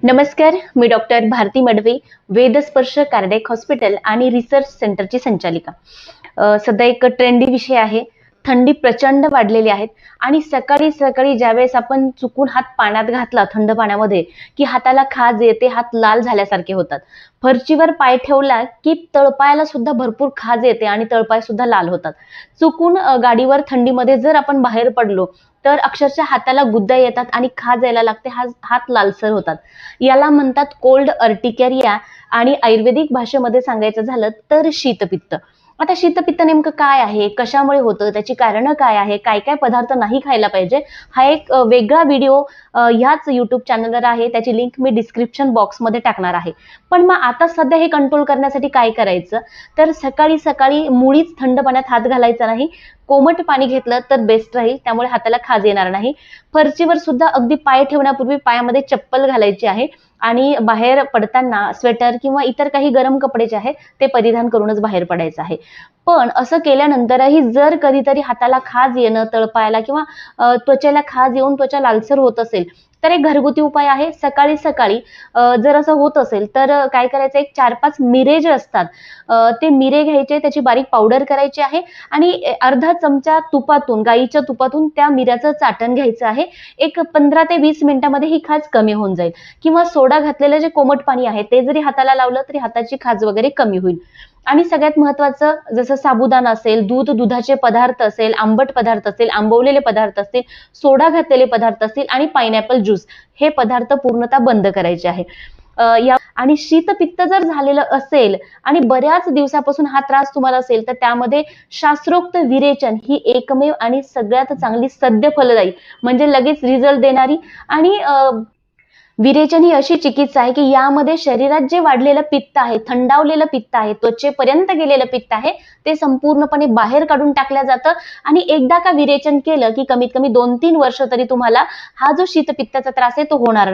नमस्कार, मी doctor Bharati Madavi, Vedsparsh cardiac hospital आणि रिसर्च सेंटरची संचालिका. सध्या एक ट्रेंडी विषय आहे. थंडी प्रचंड वाढलेली आहे आणि सकाळी सकाळी ज्यावेळेस आपण चुकून हात पाण्यात घातला थंड पाण्यामध्ये की हाताला खाज येते, हात लाल झाल्यासारखे होतात. फरशीवर पाय ठेवला की तळपायाला सुद्धा भरपूर खाज येते आणि तळपाय सुद्धा लाल होतात. चुकून गाडीवर थंडीमध्ये जर आपण बाहेर पडलो तर अक्षरशः हाताला गुद्दा येतात आणि खाज यायला लागते, हात लालसर होतात. याला म्हणतात कोल्ड अर्टिकेरिया आणि आयुर्वेदिक भाषेमध्ये सांगायचं झालं तर शीतपित्त. आता शीतपित्त नेमकं काय आहे, कशामुळे होतं, त्याची कारणं काय आहे, काय काय पदार्थ नाही खायला पाहिजे, हा एक वेगळा व्हिडिओ ह्याच YouTube चॅनलवर आहे. त्याची लिंक मी डिस्क्रिप्शन बॉक्समध्ये टाकणार आहे. पण मग आता सध्या हे कंट्रोल करण्यासाठी काय करायचं, तर सकाळी सकाळी मुळीच थंड पाण्यात हात घालायचा नाही. कोमट पाणी घेतलं तर बेस्ट राहील, त्यामुळे हाताला खाज येणार नाही. फरशीवर सुद्धा अगदी पाय ठेवण्यापूर्वी पायामध्ये चप्पल घालायची आहे आणि बाहेर पडताना स्वेटर किंवा इतर काही गरम कपडे जे आहेत ते परिधान करूनच बाहेर पडायचं आहे. पण असं केल्यानंतरही जर कधीतरी हाताला खाज येणं, तळपायाला किंवा त्वचेला खाज येऊन त्वचा लालसर होत असेल तर एक घरगुती उपाय आहे. सकाळी सकाळी जर असं होत असेल तर काय करायचं, एक 4-5 मिरे जे असतात ते मिरे घ्यायचे, त्याची बारीक पावडर करायची आहे आणि अर्धा चमचा तुपातून, गाईच्या तुपातून त्या मिऱ्याचं चाटण घ्यायचं आहे. एक 15 ते 20 मिनिटांमध्ये ही खाज कमी होऊन जाईल. किंवा सोडा घातलेलं जे कोमट पाणी आहे ते जरी हाताला लावलं तरी हाताची खाज वगैरे कमी होईल. आणि सगळ्यात महत्त्वाचं, जसं साबुदाणा असेल, दुधाचे पदार्थ असेल, आंबट पदार्थ असेल, आंबवलेले पदार्थ असतील, सोडा घातलेले पदार्थ असतील आणि पायनॅपल ज्यूस हे पदार्थ पूर्णतः बंद करायचे आहे. आणि शीतपित्त जर झालेलं असेल आणि बऱ्याच दिवसापासून हा त्रास तुम्हाला असेल तर त्यामध्ये शास्त्रोक्त विरेचन ही एकमेव आणि सगळ्यात चांगली सद्य फलदायी, म्हणजे लगेच रिझल्ट देणारी आणि विरेचन ही अशी चिकित्सा आहे की यामध्ये शरीरात जे वाढलेलं पित्त आहे, थंडावलेलं पित्त आहे, त्वचेपर्यंत गेलेलं पित्त आहे ते संपूर्णपणे बाहेर काढून टाकलं जातं. आणि एकदा का विरेचन केलं की कमीत कमी 2-3 वर्ष तरी तुम्हाला हा जो शीतपित्ताचा त्रास आहे तो होणार नाही.